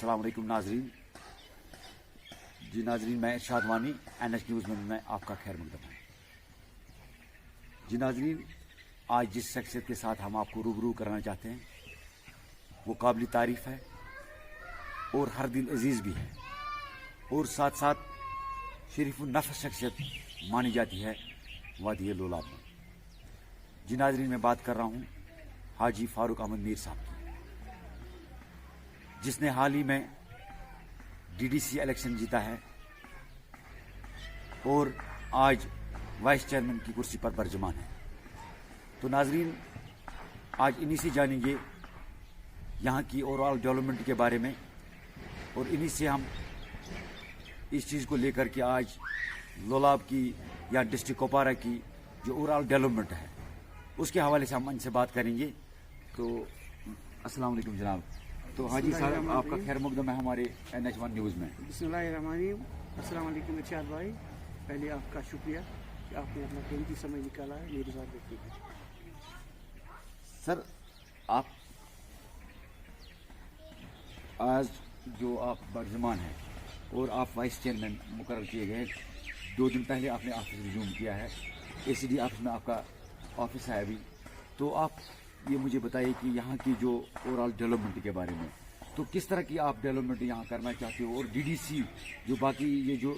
अस्सलाम वालेकुम नाजरीन। जी नाजरीन, मैं इरशाद वानी NH न्यूज़ में आपका खैर मकदम है। जी नाजरीन, आज जिस शख्सियत के साथ हम आपको रूबरू कराना चाहते हैं वो काबिल तारीफ़ है और हर दिल अजीज़ भी है और साथ साथ शरीफ नफ्स शख्सियत मानी जाती है वादी लोलाब में। जी नाजरीन, मैं बात कर रहा हूँ हाजी फारूक अहमद मीर साहब की, जिसने हाल ही में DDC इलेक्शन जीता है और आज वाइस चेयरमैन की कुर्सी पर बरजमान है। तो नाजरीन, आज इन्हीं से जानेंगे यहाँ की ओवरऑल डेवलपमेंट के बारे में और इन्हीं से हम इस चीज़ को लेकर के आज लोलाब की या डिस्ट्रिक्ट कुपवारा की जो ओवरऑल डेवलपमेंट है उसके हवाले से हम इनसे बात करेंगे। तो अस्सलाम वालेकुम जनाब। तो हाजी साहब, आपका खैर मकदम है हमारे NH1 न्यूज़ में। बिस्मिल्लाहिर्रहमानिर्रहीम। अस्सलाम वालेकुम इरशाद भाई, पहले आपका शुक्रिया कि आपने अपना कीमती समय निकाला है मेरे साथ बैठने के लिए। सर, आप आज जो आप बरजमान हैं और आप वाइस चेयरमैन मुकर्रर किए गए, 2 दिन पहले आपने ऑफिस रिज्यूम किया है। ACD ऑफिस में आपका ऑफिस है अभी। तो आप ये मुझे बताइए कि यहाँ की जो ओवरऑल डेवलपमेंट के बारे में, तो किस तरह की आप डेवलपमेंट यहाँ करना चाहते हो और DDC जो बाकी ये जो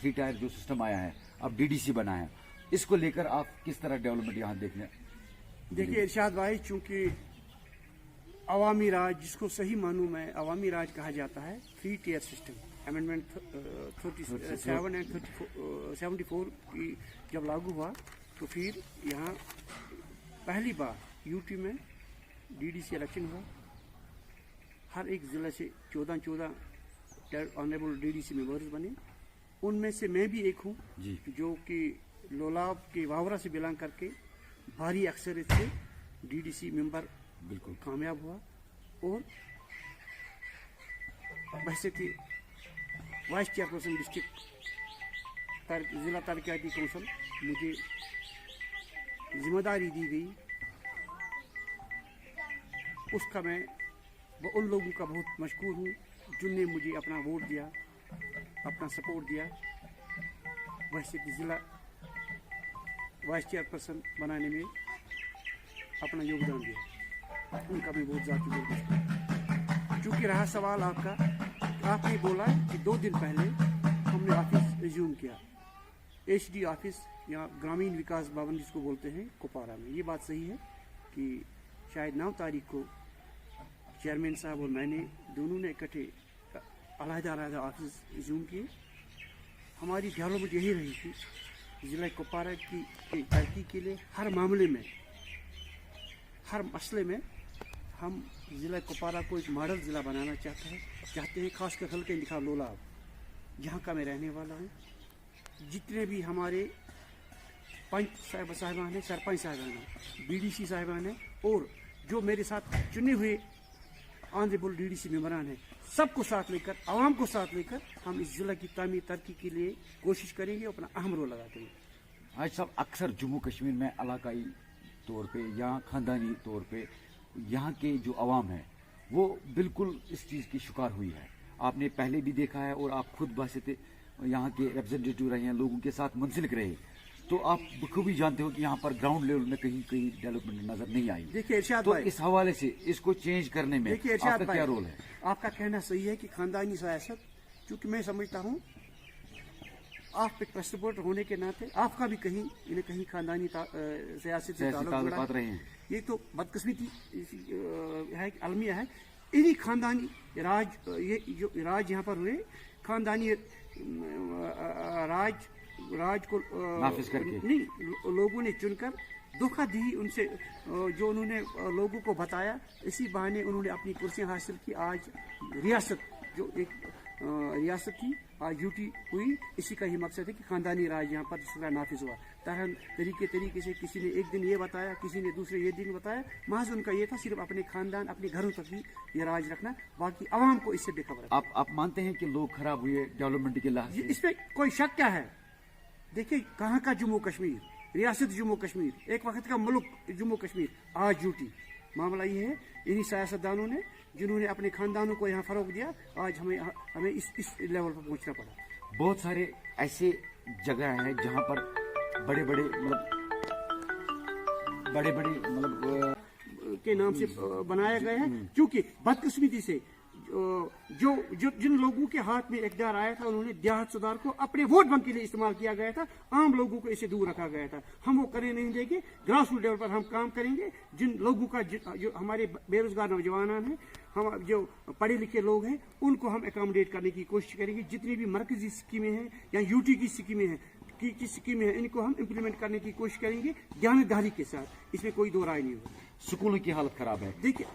3 टायर जो सिस्टम आया है अब DDC बना है, इसको लेकर आप किस तरह डेवलपमेंट यहाँ देखने? देखिए इरशाद भाई, चूंकि अवामी राज, जिसको सही मानूं मैं अवामी राज कहा जाता है, 3 टियर सिस्टम अमेंडमेंट 37 एंड 74 की जब लागू हुआ तो फिर यहाँ पहली बार यूटी में DDC इलेक्शन हुआ। हर एक ज़िले से 14 ऑनरेबल DDC मेंबर्स बने। उनमें से मैं भी एक हूँ जो कि लोलाब के वावरा से बिलोंग करके भारी अक्सरियत से DDC मेंबर बिल्कुल कामयाब हुआ और वैसे कि वाइस चेयरपर्सन डिस्ट्रिक्ट जिला तरक्याती कौंसिल मुझे जिम्मेदारी दी गई, उसका मैं उन लोगों का बहुत मशकूर हूँ जिनने मुझे अपना वोट दिया, अपना सपोर्ट दिया। वैसे कि ज़िला वाइस चेयरपर्सन बनाने में अपना योगदान दिया, उनका मैं बहुत ज़्यादा शुक्रिया। चूँकि रहा सवाल आपका, आपने बोला कि 2 दिन पहले हमने ऑफिस रिज्यूम किया, HD ऑफिस या ग्रामीण विकास भवन जिसको बोलते हैं कुपवारा में। ये बात सही है कि शायद 9 तारीख को चेयरमैन साहब और मैंने दोनों ने इकट्ठे अलग-अलग ऑफिस रिज्यूम किए। हमारी डेवलपमेंट यही रही थी ज़िला कुपवारा की तरक्की के लिए हर मामले में, हर मसले में हम ज़िला कुपवारा को एक मॉडल ज़िला बनाना चाहते हैं। खासकर हल्के इंतखाब लोलाब, जहाँ का मैं रहने वाला हूँ। जितने भी हमारे पंच साहिबान हैं, सरपंच साहिबान हैं, BDC साहिबान हैं और जो मेरे साथ चुने हुए ऑनरेबल DDC मेंबरान हैं, सबको साथ लेकर, आवाम को साथ लेकर हम इस ज़िला की तामीर तरक्की के लिए कोशिश करेंगे, अपना अहम रोल लगाते हैं। आज साहब, अक्सर जम्मू कश्मीर में इलाकाई तौर पे या ख़ानदानी तौर पे यहाँ के जो आवाम है वो बिल्कुल इस चीज़ की शिकार हुई है। आपने पहले भी देखा है और आप खुद बासित यहाँ के रिप्रेजेंटेटिव रहे हैं, लोगों के साथ मुंसलिक रहे, तो आप बखूबी जानते हो कि यहाँ पर ग्राउंड लेवल में कहीं डेवलपमेंट नजर नहीं आई। देखिए इरशाद तो भाई, इस हवाले से इसको चेंज करने में आपका क्या रोल है? आपका कहना सही है कि खानदानी सियासत, चूँकि मैं समझता हूँ आप एक प्रेसिडेंट होने के नाते आपका भी कहीं न कहीं खानदानी सियासत से ताल्लुक रहे हैं। ये तो बदकिस्मती है, अलमिया है। इन्हीं खानदानी राज, ये जो राज यहाँ पर हुए, खानदानी राज को नाफिज करके नहीं, लोगों ने चुनकर धोखा दी उनसे, जो उन्होंने लोगों को बताया, इसी बहाने उन्होंने अपनी कुर्सियां हासिल की। आज रियासत, जो एक रियासत थी, आज यूटी हुई। इसी का ही मकसद है कि खानदानी राज यहाँ पर दूसरा नाफिज हुआ। तरह तरीके से किसी ने एक दिन ये बताया, किसी ने दूसरे ये दिन बताया। महज उनका ये था सिर्फ अपने खानदान, अपने घरों तक ही ये राज रखना, बाकी आवाम को इससे बेखबर। आप मानते हैं कि लोग खराब हुए डेवलपमेंट के लिहाज से? इसमें कोई शक क्या है? देखिए, कहाँ का जम्मू कश्मीर, रियासत जम्मू कश्मीर, एक वक्त का मुल्क जम्मू कश्मीर, आज यूटी। मामला ये है, इन्हीं सियासतदानों ने जिन्होंने अपने खानदानों को यहाँ फरोग दिया, आज हमें इस लेवल पर पहुँचना पड़ा। बहुत सारे ऐसे जगह हैं जहाँ पर बड़े बड़े मतलब के नाम से बनाया गया है, क्योंकि बदकिस्मती से जो जिन लोगों के हाथ में इक़्तिदार आया था, उन्होंने देहात सुधार को अपने वोट बैंक के लिए इस्तेमाल किया गया था, आम लोगों को इससे दूर रखा गया था। हम वो करने नहीं देंगे। ग्रास रूट लेवल पर हम काम करेंगे। जिन लोगों का जो हमारे बेरोजगार नौजवान हैं, हम जो पढ़े लिखे लोग हैं, उनको हम एकोमोडेट करने की कोशिश करेंगे। जितनी भी मरकजी स्कीमें हैं या यूटी की स्कीमें हैं इनको हम इम्प्लीमेंट करने की कोशिश करेंगे ध्यानदारी के साथ। इसमें कोई दो राय नहीं होगी। स्कूलों की हालत खराब है। देखिए,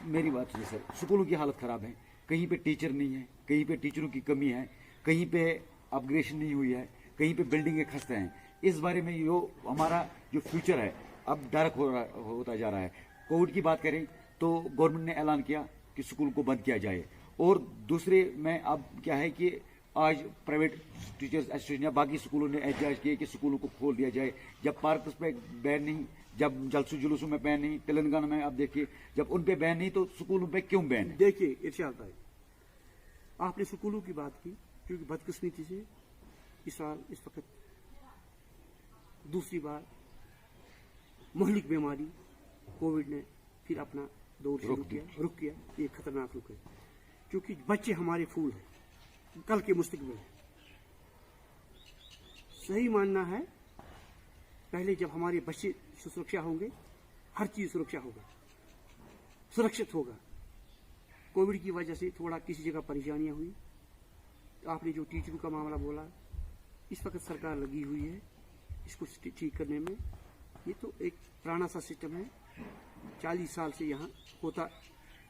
मेरी बात सुनिए सर, स्कूलों की हालत खराब है। कहीं पे टीचर नहीं है, कहीं पे टीचरों की कमी है, कहीं पे अपग्रेडेशन नहीं हुई है, कहीं पे बिल्डिंगें खस्ते हैं। इस बारे में जो हमारा जो फ्यूचर है अब डार्क होता जा रहा है। कोविड की बात करें तो गवर्नमेंट ने ऐलान किया कि स्कूल को बंद किया जाए, और दूसरे में अब क्या है कि आज प्राइवेट टीचर्स एसोसिएशन या बाकी स्कूलों ने एहतजाज किए कि स्कूलों को खोल दिया जाए। जब पार्क पे बैन नहीं, जब जलसों जुलूसों में बैन नहीं, तेलंगाना में आप देखिए जब उन पे बैन नहीं तो स्कूलों पे क्यों बैन है? देखिए इरशाद भाई, आपने स्कूलों की बात की, क्योंकि बदकिस्मती से इस वक्त दूसरी बार मुहलिक बीमारी कोविड ने फिर अपना दौर रुक किया। ये खतरनाक रुक है, क्योंकि बच्चे हमारे फूल हैं, कल के मुस्तकबिल है। सही मानना है, पहले जब हमारे बच्चे सुरक्षा होंगे, हर चीज सुरक्षित होगा। कोविड की वजह से थोड़ा किसी जगह परेशानियां हुई। आपने जो टीचरों का मामला बोला, इस वक्त सरकार लगी हुई है इसको ठीक करने में। ये तो एक पुराना सा सिस्टम है, 40 साल से यहाँ होता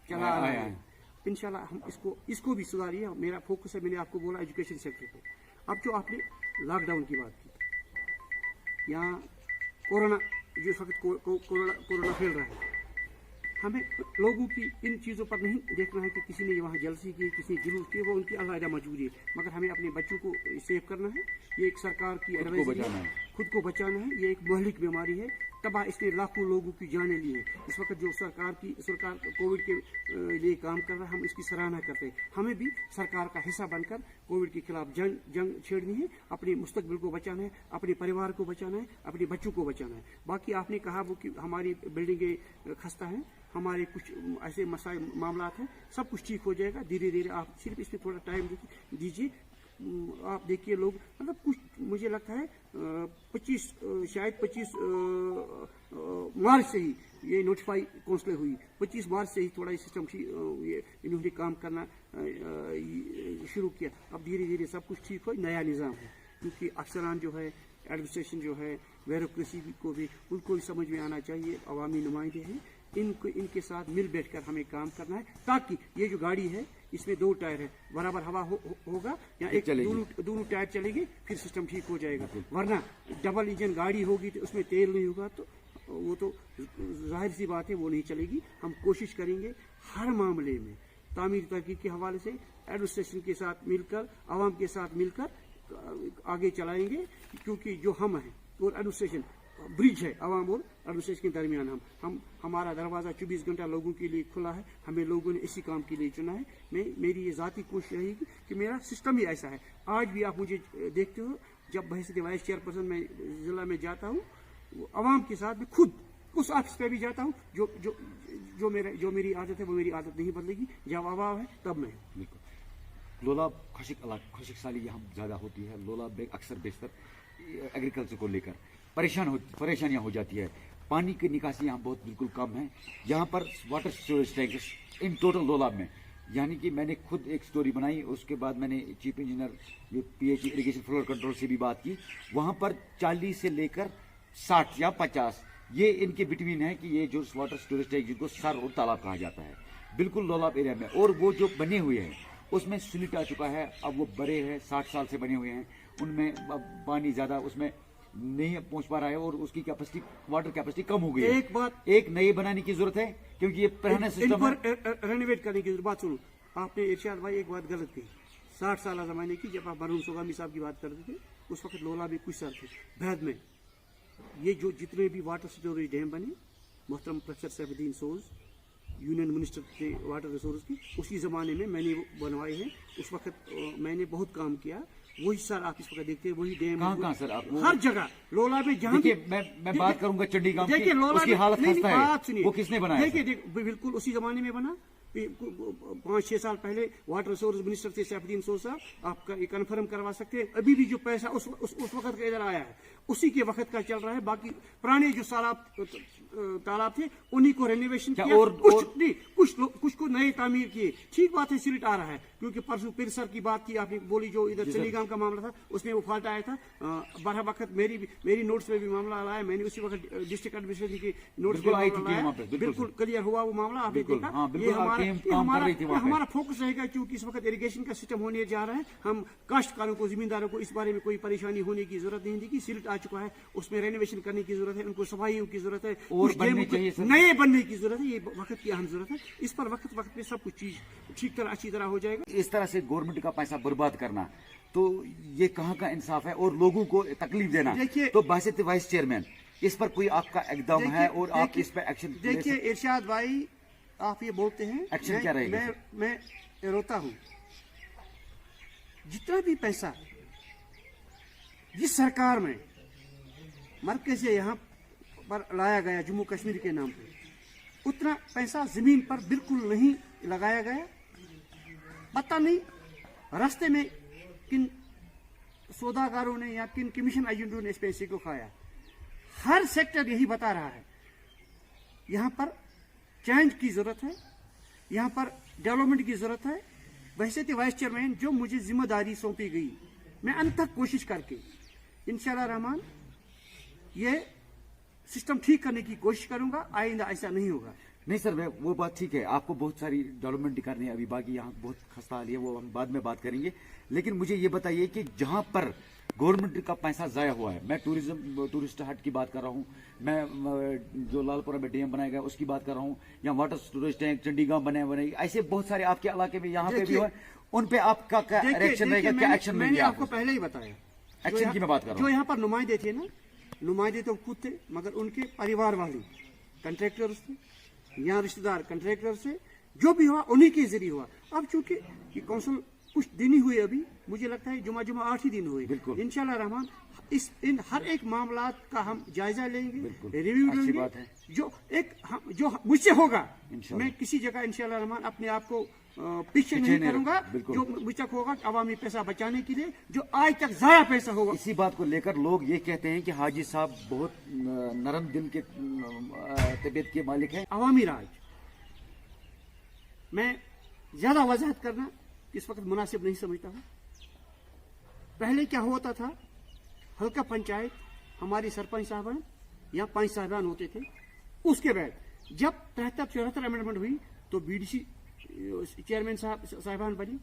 चला आ रहा है। इंशाल्लाह हम इसको भी सुधारिए। मेरा फोकस है, मैंने आपको बोला, एजुकेशन सेक्टर को। अब जो आपने लॉकडाउन की बात की, यहाँ कोरोना जो इस वक्त कोरोना फैल रहा है, हमें लोगों की इन चीज़ों पर नहीं देखना है कि किसी ने वहाँ जलसी की, किसी ने जुलूस किए, वो उनकी अलग मजबूरी है, मगर हमें अपने बच्चों को सेव करना है। ये एक सरकार की एडवाइस है, खुद को बचाना है। ये एक मुहलिक बीमारी है, तबाह इसने लाखों लोगों की जानें ली है। इस वक्त जो सरकार कोविड के लिए काम कर रहा है, हम इसकी सराहना करते हैं। हमें भी सरकार का हिस्सा बनकर कोविड के खिलाफ जंग छेड़नी है, अपने मुस्तकबिल को बचाना है, अपने परिवार को बचाना है, अपने बच्चों को बचाना है। बाकी आपने कहा वो कि हमारी बिल्डिंगें खस्ता हैं, हमारे कुछ ऐसे मामला हैं, सब कुछ ठीक हो जाएगा धीरे धीरे। आप सिर्फ इसमें थोड़ा टाइम दीजिए। आप देखिए लोग, मतलब कुछ मुझे लगता है 25 मार्च से ही ये नोटिफाई काउंसिल हुई। 25 मार्च से ही थोड़ा ये सिस्टम इन्होंने काम करना शुरू किया। अब धीरे धीरे सब कुछ ठीक हो, नया निज़ाम है। क्योंकि अफसरान जो है, एडमिनिस्ट्रेशन जो है, ब्यूरोक्रेसी को भी उनको भी समझ में आना चाहिए। अवामी नुमाइंदे हैं, इनके साथ मिल बैठकर हमें काम करना है, ताकि ये जो गाड़ी है इसमें 2 टायर है, बराबर हवा होगा या एक दोनों टायर चलेंगे, फिर सिस्टम ठीक हो जाएगा। वरना डबल इंजन गाड़ी होगी तो उसमें तेल नहीं होगा, तो वो तो जाहिर सी बात है वो नहीं चलेगी। हम कोशिश करेंगे हर मामले में तामीर तरक्की के हवाले से एडमिनिस्ट्रेशन के साथ मिलकर, आवाम के साथ मिलकर आगे चलाएंगे। क्योंकि जो हम हैं और एडमिनिस्ट्रेशन ब्रिज है, आवाम और एडमिनिस्ट्रेशन के दरमियान हमारा दरवाज़ा 24 घंटा लोगों के लिए खुला है। हमें लोगों ने इसी काम के लिए चुना है। मेरी ये ज़ाती कोशिश रहेगी कि मेरा सिस्टम ही ऐसा है। आज भी आप मुझे देखते हो, जब बहसीत वाइस चेयरपर्सन मैं ज़िला में जाता हूँ, आवाम के साथ मैं खुद उस ऑफिस पे भी जाता हूँ। जो मेरी आदत है वो मेरी आदत नहीं बदलेगी। जब आवाम है तब मैं। बिल्कुल। लोलाब खुशक साली यहाँ ज़्यादा होती है। लोलाब में अक्सर बेशतर एग्रीकल्चर को लेकर परेशानियाँ हो जाती है। पानी की निकासी यहाँ बहुत बिल्कुल कम है। यहाँ पर water storage tanks in total Lolab में, यानी कि मैंने खुद एक स्टोरी बनाई, उसके बाद मैंने chief engineer PH irrigation flow control से भी बात की। वहाँ पर 40 से लेकर 60 या 50 ये इनके बिटवीन है कि ये जो वाटर स्टोरेज टैंक जिनको सर और तालाब कहा जाता है, बिल्कुल लोलाब एरिया में। और वो जो बने हुए हैं उसमें स्लिट आ चुका है, अब वो बड़े हैं, 60 साल से बने हुए हैं, उनमें पानी ज़्यादा उसमें नहीं पहुंच पा रहा है और उसकी कैपेसिटी, वाटर कैपेसिटी कम हो गई है। एक नए बनाने की जरूरत है, क्योंकि ये पुराना सिस्टम रेनोवेट करने की बात। सुनो, आपने इरशाद भाई एक बात गलत कही। 60 साल जमाने की, जब आप मरहूम सोगामी साहब की बात करते थे, उस वक्त लोला भी कुछ साल थे। बाद में ये जो जितने भी वाटर स्टोरेज डैम बने, मोहतरम प्रोफेसर सैफुद्दीन सोज यूनियन मिनिस्टर थे वाटर रिसोर्स की, उसी ज़माने में मैंने वो बनवाए हैं। उस वक्त मैंने बहुत काम किया। वही सर आप इस वक्त देखते हैं, वही डैम कहाँ सर आप हर जगह लोला में जहाँ देखिए, मैं बात करूंगा चंडीगढ़ देखिए की, लोला उसकी में हालत नहीं, खस्ता नहीं, है। बात सुनिए, वो किसने बनाया? देखिए बिल्कुल उसी जमाने में बना। 5-6 साल पहले वाटर रिसोर्स मिनिस्टर थे सैफुद्दीन सोज साहब, आपका ये कन्फर्म करवा सकते हैं। अभी भी जो पैसा उस वक्त का इधर आया है उसी के वक्त का चल रहा है। बाकी पुराने जो तालाब थे उन्हीं को रेनोवेशन किया, कुछ को नए तामीर किए। ठीक बात है, सिल्ट आ रहा है, क्योंकि परसों पिर सर की बात की आपने बोली, जो इधर चंडीगढ़ का मामला था उसमें वो फॉल्ट आया था। बारह वक्त मेरी नोट्स में भी मामला आया, मैंने उसी वक्त डिस्ट्रिक्ट एडमिनिस्ट्रेशन के नोट्स में मामला आया, बिल्कुल क्लियर हुआ वो मामला, आपने देखा। ये हमारा फोकस रहेगा, क्योंकि इस वक्त इरिगेशन का सिस्टम होने जा रहा है। हम काश्तकारों को, जिम्मेदारों को इस बारे में कोई परेशानी होने की जरूरत नहीं थी कि सिल्ट आ चुका है, उसमें रेनोवेशन करने की जरूरत है, उनको सफाइयों की जरूरत है, नए बनने की जरूरत है। ये वक्त की अहम जरूरत है। इस पर वक्त पे सब कुछ चीज ठीक तरह अच्छी तरह हो जाएगा। इस तरह से गवर्नमेंट का पैसा बर्बाद करना, तो ये कहाँ का इंसाफ है? और लोगों को तकलीफ देना। देखिए, तो बासित वाइस चेयरमैन, इस पर कोई आपका एकदम है और आप इस पर एक्शन? देखिए इरशाद भाई, आप ये बोलते हैं, एक्शन क्या रहेगा? मैं रोता हूं। जितना भी पैसा जिस सरकार में मरकज से यहाँ पर लाया गया जम्मू कश्मीर के नाम पे, उतना पैसा जमीन पर बिल्कुल नहीं लगाया गया। पता नहीं रास्ते में किन सौदागारों ने या किन कमीशन एजेंटों ने इस पैसे को खाया। हर सेक्टर यही बता रहा है, यहाँ पर चेंज की जरूरत है, यहाँ पर डेवलपमेंट की जरूरत है। वैसे तो वाइस चेयरमैन जो मुझे जिम्मेदारी सौंपी गई, मैं अंत तक कोशिश करके इंशाल्लाह रहमान ये सिस्टम ठीक करने की कोशिश करूंगा। आइंदा ऐसा नहीं होगा। नहीं सर, वो बात ठीक है, आपको बहुत सारी डेवलपमेंट दिखानी है, अभी बाकी यहाँ बहुत खस्ता हाल है, वो हम बाद में बात करेंगे। लेकिन मुझे ये बताइए कि जहाँ पर गवर्नमेंट का पैसा जाया हुआ है, मैं टूरिस्ट हट की बात कर रहा हूँ, मैं जो लालपुरा में डैम बनाया गया उसकी बात कर रहा हूँ, या वाटर स्टोरेज टैंक चंडीगढ़ बने, ऐसे बहुत सारे आपके इलाके में यहाँ पे भी है। उन पे आपका क्या रिएक्शन रहेगा? क्या एक्शन मैंने आपको पहले ही बताया, एक्शन की मैं बात कर रहा हूँ। जो यहाँ पर नुमाइंदे थे ना, नुमाइंदे तो खुद थे, मगर उनके परिवार वाले कंट्रैक्टर्स थे, यहाँ रिश्तेदार कंट्रैक्टर से जो भी हुआ उन्हीं के जरिए हुआ। अब चूंकि काउंसिल कुछ दिन ही हुए, अभी मुझे लगता है जुमा 8 ही दिन हुए। इंशाल्लाह रहमान इन हर एक मामला का हम जायजा लेंगे, रिव्यू लेंगे। जो मुझसे होगा, मैं किसी जगह इंशाल्लाह रहमान अपने आप को पीछे नहीं करूंगा। जो मुझे होगा अवामी पैसा बचाने के लिए, जो आज तक जाया पैसा होगा। इसी बात को लेकर लोग ये कहते हैं कि हाजी साहब बहुत नरम दिल के तबीयत के मालिक हैं। अवामी राज मैं ज्यादा वजाहत करना इस वक्त मुनासिब नहीं समझता हूँ। पहले क्या होता था, हल्का पंचायत हमारी सरपंच साहबान या 5 साहबान होते थे। उसके बाद जब 73-74 अमेंडमेंट हुई तो बीडीसी चेयरमैन साहबान बनी।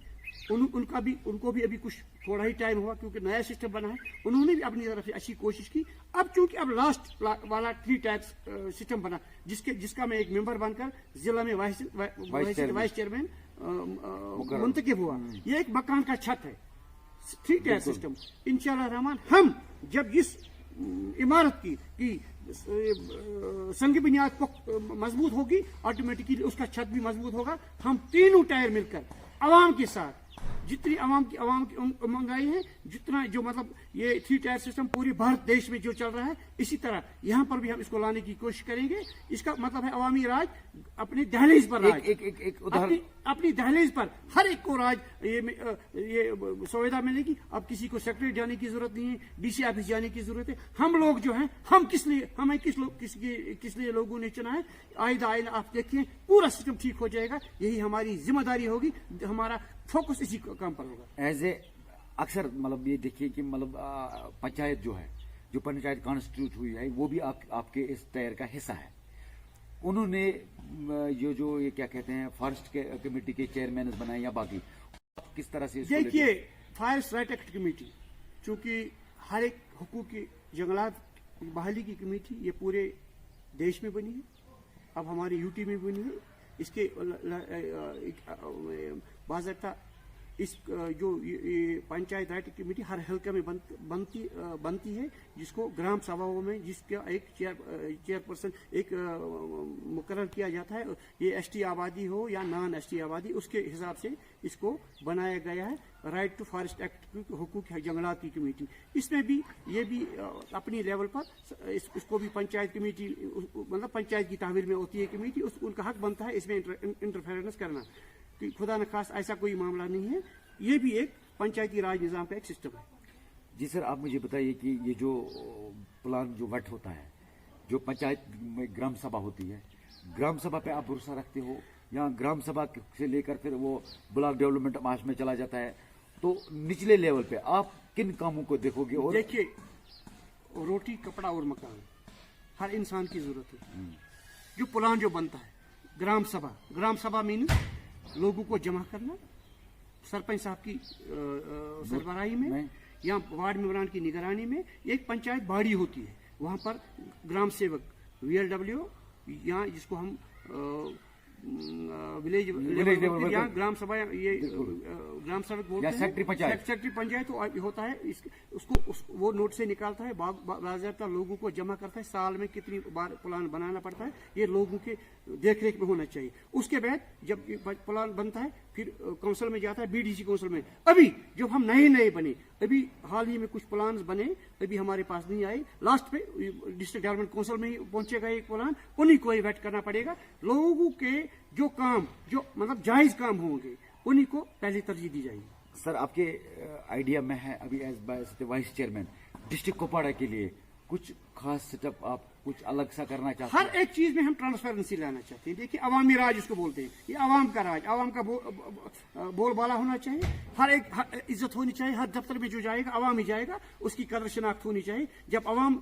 उनको भी अभी कुछ थोड़ा ही टाइम हुआ, क्योंकि नया सिस्टम बना है। उन्होंने भी अपनी तरफ से अच्छी कोशिश की। अब चूंकि अब लास्ट वाला 3 टैक्स सिस्टम बना, जिसका मैं एक मेंबर बनकर जिला में वाइस चेयरमैन मुंतकिब हुआ। ये एक मकान का छत है, 3 टैक्स सिस्टम। इंशाल्लाह रहमान हम जब जिस इमारत की संग बुनियाद मजबूत होगी, ऑटोमेटिकली उसका छत भी मजबूत होगा। हम तीनों टायर मिलकर आवाम के साथ, जितनी आवाम की उमंग आई है, जितना जो मतलब ये 3 टायर सिस्टम पूरे भारत देश में जो चल रहा है, इसी तरह यहाँ पर भी हम इसको लाने की कोशिश करेंगे। इसका मतलब है अवामी राज अपनी दहलीज पर राज, अपनी दहलीज पर हर एक को राज ये सुविधा मिलेगी। अब किसी को सेक्रेटरी जाने की जरूरत नहीं है, डीसी ऑफिस जाने की जरूरत है। हम लोग जो हैं, हम किस लिए लोगों ने चुना है। आइंदा आप देखिए पूरा सिस्टम ठीक हो जाएगा। यही हमारी जिम्मेदारी होगी, हमारा फोकस इसी काम पर होगा। एज ए अक्सर मतलब ये देखिए कि मतलब पंचायत जो पंचायत कॉन्स्टिट्यूट हुई है, वो भी आपके इस टायर का हिस्सा है। उन्होंने ये क्या कहते हैं फॉरेस्ट कमेटी के चेयरमैन बनाए या बाकी, किस तरह से देखिए फॉरेस्ट राइट एक्ट कमेटी, चूंकि हर एक हुकूक की जंगलात बहाली की कमेटी ये पूरे देश में बनी है, अब हमारे यूटी में बनी है। इसके बाज़ाब्ता इस जो ये पंचायत राज कमेटी हर हल्के में बनती है, जिसको ग्राम सभाओं में जिसका एक चेयरपर्सन एक मुकर्रर किया जाता है। ये एसटी आबादी हो या नॉन एसटी आबादी, उसके हिसाब से इसको बनाया गया है। राइट टू फॉरेस्ट एक्ट हुकूक जंगलात की कमेटी, इसमें भी ये भी अपनी लेवल पर इसको भी पंचायत कमेटी, मतलब पंचायत की तहवील में होती है कमेटी, उनका हक बनता है इसमें इंटरफेरेंस करना। कि खुदा न खास ऐसा कोई मामला नहीं है, ये भी एक पंचायती राज निज़ाम का एक सिस्टम है। जी सर, आप मुझे बताइए कि ये जो प्लान जो वट होता है, जो पंचायत में ग्राम सभा होती है, ग्राम सभा पे आप भरोसा रखते हो या ग्राम सभा से लेकर फिर वो ब्लॉक डेवलपमेंट मास में चला जाता है, तो निचले लेवल पे आप किन कामों को देखोगे? और देखिए, रोटी कपड़ा और मकान हर इंसान की जरूरत है। जो प्लान जो बनता है ग्राम सभा मीन्स लोगों को जमा करना, सरपंच साहब की सरबराही में या वार्ड मेंबरान की निगरानी में एक पंचायत बाड़ी होती है। वहां पर ग्राम सेवक VLW या जिसको हम विलेज लेवल या ग्राम सभा, ये ग्राम सभा बोलते हैं, सेक्रेटरी पंचायत होता है। उसको वो नोट से निकालता है, बाज़ाब्ता लोगों को जमा करता है, साल में कितनी बार प्लान बनाना पड़ता है, ये लोगों के देखरेख में होना चाहिए। उसके बाद जब प्लान बनता है फिर काउंसिल में जाता है, BDC काउंसिल में। अभी जब हम नए बने, अभी हाल ही में कुछ प्लान बने, अभी हमारे पास नहीं आए, लास्ट पे डिस्ट्रिक्ट डेवलपमेंट काउंसिल में ही पहुंचेगा एक प्लान, उन्हीं को ही वेट करना पड़ेगा। लोगों के जो काम जो मतलब जायज काम होंगे उन्हीं को पहले तरजीह दी जाएगी। सर, आपके आइडिया में है अभी as vice chairman district Kupwara के लिए कुछ खास सेटअप आप कुछ अलग सा करना चाहते हैं? हर एक चीज में हम ट्रांसपेरेंसी लाना चाहते हैं। देखिए, अवामी राज इसको बोलते हैं, ये अवाम का राज, अवाम का बोलबाला होना चाहिए, हर इज्जत होनी चाहिए। हर दफ्तर में जो जाएगा अवाम ही जाएगा, उसकी कदर शनाख्त होनी चाहिए। जब अवाम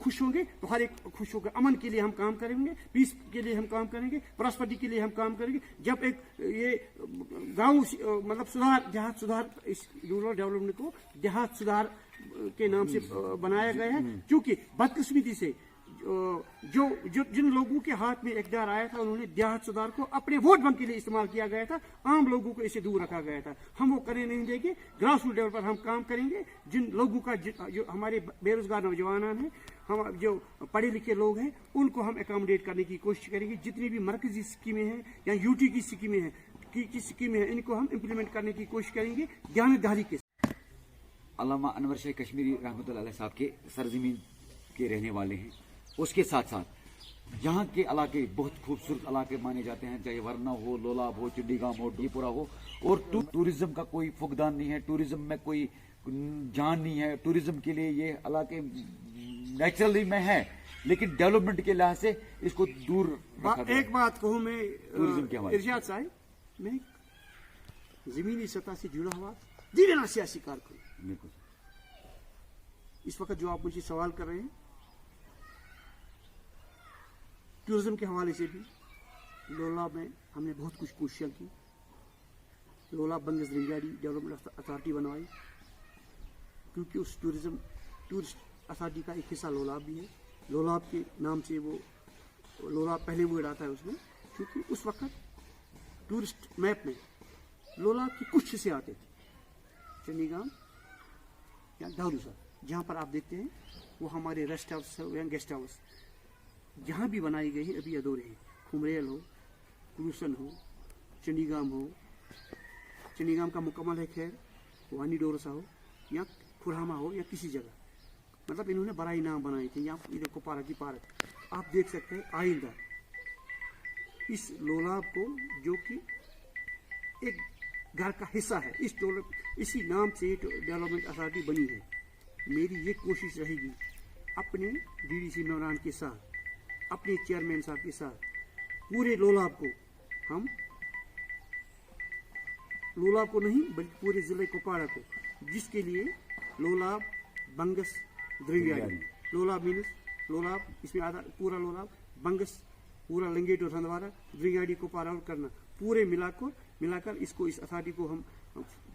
खुश होंगे तो हर एक खुश होगा। अमन के लिए हम काम करेंगे, पीस के लिए हम काम करेंगे, प्रॉस्पेरिटी के लिए हम काम करेंगे। जब एक ये गाँव मतलब सुधार, देहात सुधार, इस रूरल डेवलपमेंट को देहात सुधार के नाम से बनाया गया है, क्योंकि बदकिस्मती से जो जिन लोगों के हाथ में इक़्तिदार आया था, उन्होंने देहात सुधार को अपने वोट बैंक के लिए इस्तेमाल किया गया था, आम लोगों को इसे दूर रखा गया था। हम वो करने नहीं देंगे। ग्रास रूट लेवल पर हम काम करेंगे। जिन लोगों का जो हमारे बेरोजगार नौजवान हैं, हम जो पढ़े लिखे लोग हैं, उनको हम एकोमोडेट करने की कोशिश करेंगे। जितनी भी मरकजी स्कीमें हैं या UT की स्कीमें हैं, इनको हम इम्प्लीमेंट करने की कोशिश करेंगे ध्यानदारी के। अल्लामा अनवर शेख कश्मीरी रहमतुल्लाह अलैह साहब के सरजमीन के रहने वाले हैं। उसके साथ साथ यहाँ के इलाके बहुत खूबसूरत इलाके माने जाते हैं, चाहे वरना हो, लोलाब हो, चिड़ीगाम हो, डीपुरा हो। और टूरिज्म का कोई फुकदान नहीं है, टूरिज्म में कोई जान नहीं है। टूरिज्म के लिए ये इलाके नेचुरली में है, लेकिन डेवलपमेंट के लिहाज से इसको दूर रखा गया। एक बात कहूँ मैं टूरिज्म के हवाले इरशाद साहब, मैं जमीनी सतह से जुड़ा हुआ दीवाना सियासी कारकुन। बिल्कुल। इस वक्त जो आप मुझे सवाल कर रहे हैं, टूरिज्म के हवाले से भी लोला में हमने बहुत कुछ कोशिशें की। लोला बंगस रिंगाड़ी डेवलपमेंट अथॉरिटी बनवाई, क्योंकि उस टूरिस्ट अथॉरिटी का एक हिस्सा लोलाब भी है। लोलाब के नाम से वो लोलाब पहले वर्ड आता है उसमें, क्योंकि उस वक्त टूरिस्ट मैप में लोलाब के कुछ हिस्से आते थे, चंडीगाम या दारूसा, जहाँ पर आप देखते हैं वो हमारे रेस्ट हाउस या गेस्ट हाउस जहाँ भी बनाई गई है अभी अधूरे हैं। खुमरेल हो, क्रूसन हो, चंडीगाम हो, चंडीगाम का मुकम्मल है, खैर वानी डोरसा हो या खुरहामा हो या किसी जगह, मतलब इन्होंने बड़ा नाम बनाए थे। यहाँ इधर कुपवाड़ा की पार्क आप देख सकते हैं। आइंदा इस लोलाब को, जो कि एक घर का हिस्सा है, इसी नाम से डेवलपमेंट अथॉरिटी बनी है। मेरी ये कोशिश रहेगी अपने DDC मेंबरान के साथ, अपने चेयरमैन साहब के साथ, पूरे लोलाब को हम, लोलाब को नहीं बल्कि पूरे जिले कुपवाड़ा को, जिसके लिए लोलाब बंगस द्रिंगाड़ी, लोलाब मीनस लोलाब, इसमें आधा पूरा लोलाब, बंगस पूरा लंगेट और हंदवाड़ा, द्रिंगाड़ी कुपवाड़ा और करना, पूरे मिलाकर इसको, इस अथॉरिटी को हम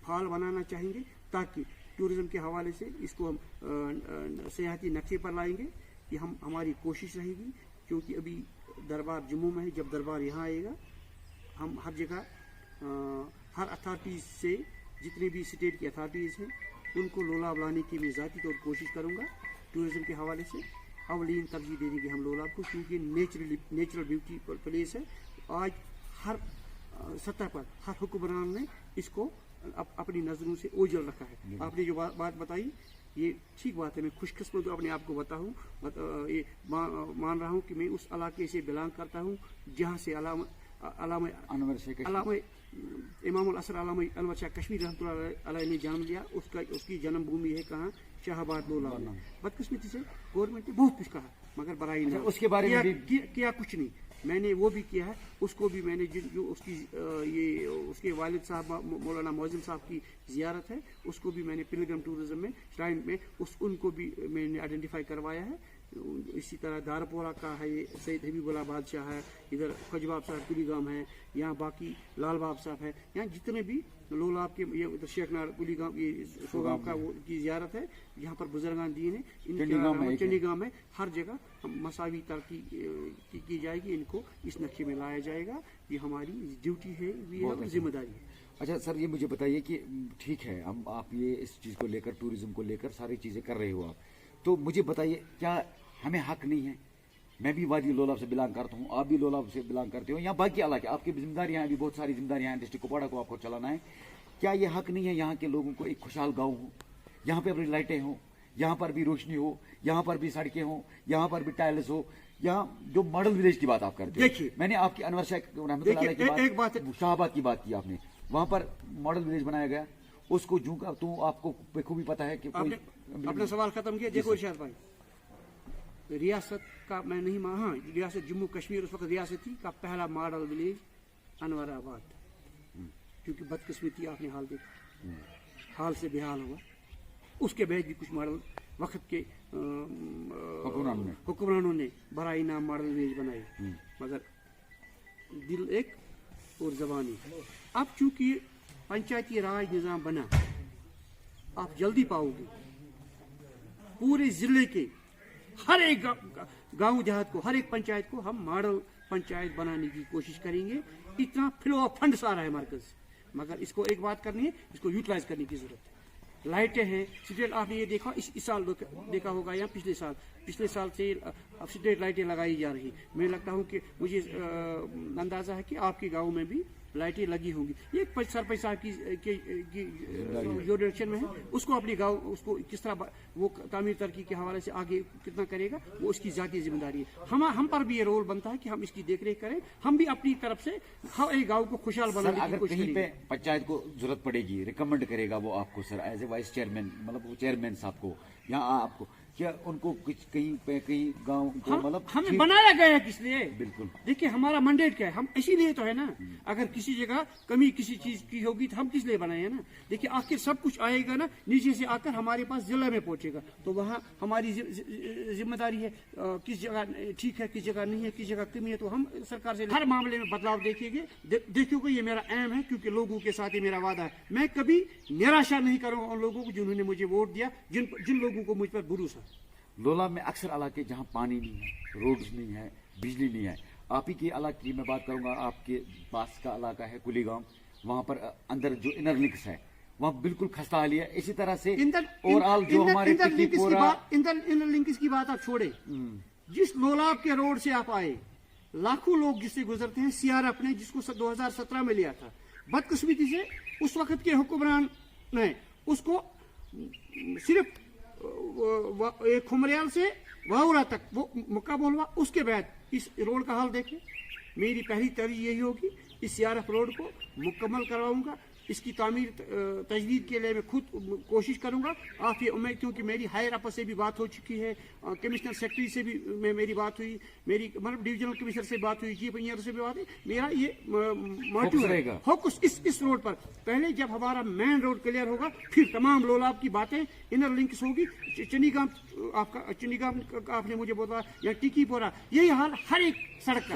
फाल बनाना चाहेंगे, ताकि टूरिज्म के हवाले से इसको हम सियाहती नक्शे पर लाएंगे। ये हमारी कोशिश रहेगी, क्योंकि अभी दरबार जम्मू में है। जब दरबार यहाँ आएगा, हम हर जगह हर अथॉरिटी से जितने भी स्टेट की अथॉरिटीज़ हैं उनको लोलाब लाने की मैं ज़ाती तौर कोशिश करूँगा। टूरिज़्म के हवाले से अवलीन तरजीह दे देंगे हम लोलाब को, क्योंकि नेचुरल ब्यूटी प्लेस है। आज हर सतह पर हर हुक्मरान ने इसको अपनी नज़रों से ओझल रखा है। आपने जो बात बताई ये ठीक बात है। मैं खुशकिस्मत अपने आप को बताऊँ, ये मान रहा हूँ कि मैं उस इलाके से बिलोंग करता हूँ जहाँ से इमामुल असर अल्लामा अनवर शाह कश्मीरी रहमतुल्लाह अलैह ने जन्म लिया। उसकी जन्मभूमि है कहाँ? शाहबाद लोलाब में। बदकिस्मती से गवर्नमेंट ने बहुत कुछ कहा मगर बराई नहीं, उसके बारे में किया कुछ नहीं। मैंने वो भी किया है, उसको भी मैंने जो उसकी उसके वालिद साहब मौलाना मौज़िम साहब की ज़ियारत है, उसको भी मैंने पिलग्रिम टूरिज़्म में श्राइन में उनको भी मैंने आइडेंटिफाई करवाया है। इसी तरह दारपोरा का है, ये सैयद हबीबुल्लाह बादशाह है, इधर खजबाब साहब कुलीगाम है, यहाँ बाकी लाल बाब साहब है, यहाँ जितने भी लोलाब के ये उधर शेखनार कुलीगाम ये सोगाम का वो की ज़ियारत है, यहाँ पर बुजुर्गान दीन है, चंडीगाम में हर जगह हम मसावी तरक्की की जाएगी, इनको इस नक्शे में लाया जाएगा। ये हमारी ड्यूटी है, ये हमारी जिम्मेदारी है। अच्छा सर, ये मुझे बताइए कि ठीक है आप ये इस चीज़ को लेकर, टूरिज्म को लेकर सारी चीज़ें कर रहे हो आप, तो मुझे बताइए क्या हमें हक नहीं है? मैं भी वादी लोलाब से बिलोंग करता हूँ, आप भी लोलाब से बिलोंग करते हो, यहाँ बाकी इलाके आपकी जिम्मेदारियाँ हैं, भी बहुत सारी जिम्मेदारियाँ हैं, डिस्ट्रिक्ट कुपवाड़ा को आपको चलाना है। क्या ये हक नहीं है यहाँ के लोगों को एक खुशहाल गाँव हो, यहाँ पे अपनी लाइटें हों, यहाँ पर भी रोशनी हो, यहाँ पर भी सड़कें हों, यहाँ पर भी टाइल्स हो, यहाँ जो मॉडल विलेज की बात आप करते हो? देखिए, मैंने आपकी अनवर शाह की बात, शाहबाद की बात की आपने, वहाँ पर मॉडल विलेज बनाया गया, उसको झूका तो आपको बखूबी पता है कि अपना सवाल खत्म किया। देखो इरशाद भाई, रियासत का मैं नहीं मान, हाँ रियासत जम्मू कश्मीर उस वक्त रियासत थी का पहला मॉडल विलेज अनवराबाद, क्योंकि बदकिस्मती आपने हाल देखा, हाल से बेहाल हुआ। उसके बाद भी कुछ मॉडल वक्त के हुक्मरानों ने बराई नाम मॉडल विलेज बनाए, मगर दिल एक और जबानी। अब चूंकि पंचायती राज निज़ाम बना, आप जल्दी पाओगे पूरे जिले के हर एक गांव देहात को, हर एक पंचायत को हम मॉडल पंचायत बनाने की कोशिश करेंगे। इतना फ्लो ऑफ फंड्स आ रहा है मरकज से, मगर इसको एक बात करनी है, इसको यूटिलाइज करने की जरूरत है। लाइटें हैं, स्ट्रीट आपने ये देखा इस साल देखा होगा या पिछले साल से स्ट्रीट लाइटें लगाई जा रही। मैं लगता हूँ कि मुझे अंदाजा है कि आपके गाँव में भी लाइटें लगी होंगी। ये सरपंच साहब की जो डायरेक्शन में है, उसको अपने गांव उसको किस तरह वो तामीर तरक्की के हवाले से आगे कितना करेगा वो उसकी जाती जिम्मेदारी है। हम पर भी ये रोल बनता है कि हम इसकी देखरेख करें, हम भी अपनी तरफ से हर एक गांव को खुशहाल बनाने की कोशिश करें। पे पंचायत को जरूरत पड़ेगी, रिकमेंड करेगा वो आपको sir as a vice chairman, मतलब चेयरमैन साहब को या आपको, क्या उनको कुछ कहीं गांव को मतलब हमें बनाया गया है किस लिए? बिल्कुल देखिए हमारा मैंडेट क्या है, हम इसीलिए तो है ना। अगर किसी जगह कमी किसी चीज की होगी तो हम किस लिए बनाए हैं ना। देखिए आखिर सब कुछ आएगा ना नीचे से आकर हमारे पास जिला में पहुंचेगा, तो वहाँ हमारी जिम्मेदारी है किस जगह ठीक है, किस जगह नहीं है, किस जगह कमी है, तो हम सरकार से हर मामले में बदलाव देखेंगे। देखोगे ये मेरा एम है, क्योंकि लोगों के साथ ही मेरा वादा है। मैं कभी निराशा नहीं करूंगा उन लोगों को जिन्होंने मुझे वोट दिया, जिन लोगों को मुझ पर भरोसा। लोलाब में अक्सर इलाके जहाँ पानी नहीं है, रोड्स नहीं है, बिजली नहीं है, आप ही के इलाके की मैं बात करूंगा, आपके पास का इलाका है कुलीगाम, वहाँ पर अंदर जो इनर लिंक्स है वहाँ बिल्कुल खस्ता हाल है। इसी तरह से ओवरऑल जो हमारे इंटर लिंक्स की बात आप छोड़े, जिस लोलाब के रोड से आप आए लाखों लोग जिससे गुजरते हैं, सीआरएफ ने जिसको 2017 में लिया था, बदकिस्मती से उस वक्त के हुक्मरान ने उसको सिर्फ खुमरियाल से वाउरा तक वो मुकाबल हुआ। उसके बाद इस रोड का हाल देखें। मेरी पहली तरजीह यही होगी, इस सीआरएफ रोड को मुकम्मल करवाऊंगा, इसकी तामीर तजदीद के लिए मैं खुद कोशिश करूंगा। आप ये उम्मीद, क्योंकि मेरी हायर अपर से भी बात हो चुकी है, कमिश्नर सेक्रेटरी से भी मेरी बात हुई, मेरी मतलब डिविजनल कमिश्नर से बात हुई, चीफ इंजीनियर से भी बात हुई। मेरा ये मोटिव रहेगा फोकस इस रोड पर। पहले जब हमारा मेन रोड क्लियर होगा, फिर तमाम लोलाब की बातें इनर लिंक्स होगी। चंडीगाम आपने मुझे बोला, या टिकीपोरा, यही हाल हर एक सड़क का।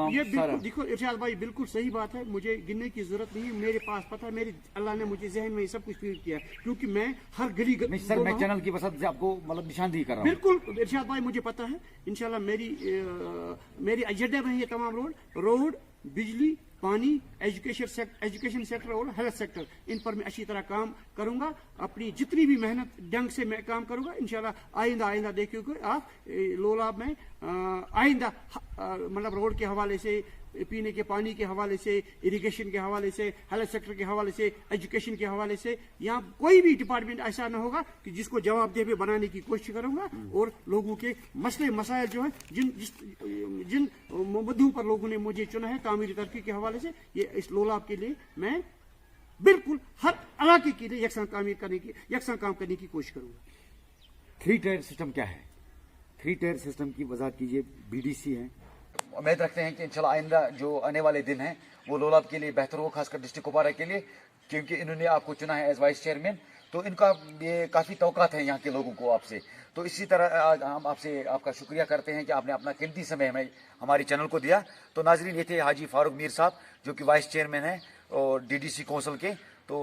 ये बिल्कुल देखो इरशाद भाई, बिल्कुल सही बात है, मुझे गिनने की जरूरत नहीं है, मेरे पास पता है, मेरे अल्लाह ने मुझे जहन में सब कुछ फीड किया, क्योंकि मैं हर गली सर मैं चैनल की वजह से आपको मतलब निशानदेही कर रहा हूं। बिल्कुल इरशाद भाई, मुझे पता है, इंशाल्लाह मेरी एजेंडा में ये तमाम रोड बिजली, पानी, एजुकेशन सेक्टर और हेल्थ सेक्टर, इन पर मैं अच्छी तरह काम करूंगा। अपनी जितनी भी मेहनत ढंग से मैं काम करूंगा, इंशाल्लाह आइंदा देखिए आप लोलाब में आइंदा मतलब रोड के हवाले से, पीने के पानी के हवाले से, इरिगेशन के हवाले से, हेल्थ सेक्टर के हवाले से, एजुकेशन के हवाले से, यहाँ कोई भी डिपार्टमेंट ऐसा न होगा कि जिसको जवाबदेह पे बनाने की कोशिश करूंगा। और लोगों के मसले मसाइल जो है, जिन मुद्दों पर लोगों ने मुझे चुना है तामीरी तरक्की के हवाले से, ये इस लोलाब के लिए मैं बिल्कुल हर इलाके के लिए यकसान काम करने की कोशिश करूंगा। 3 टायर सिस्टम क्या है? 3 टायर सिस्टम की वजाहत कीजिए। बीडीसी है, उम्मीद रखते हैं कि इंशाल्लाह आइंदा जो आने वाले दिन हैं वो लोलाब के लिए बेहतर हो, खासकर डिस्ट्रिक्ट कुपवारा के लिए, क्योंकि इन्होंने आपको चुना है एज वाइस चेयरमैन, तो इनका ये काफ़ी तवक्कात है यहाँ के लोगों को आपसे। तो इसी तरह आज हम आपसे आपका शुक्रिया करते हैं कि आपने अपना कीमती समय हमें हमारी चैनल को दिया। तो नाजरीन, ये थे हाजी फारूक मीर साहब जो कि वाइस चेयरमैन हैं और डीडीसी कौंसिल के, तो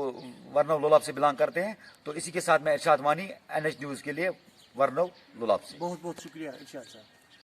वरनव लोलाब से बिलोंग करते हैं। तो इसी के साथ मैं इरशाद वानी NH न्यूज़ के लिए वरनव लोलाब से। बहुत बहुत शुक्रिया इरशाद साहब।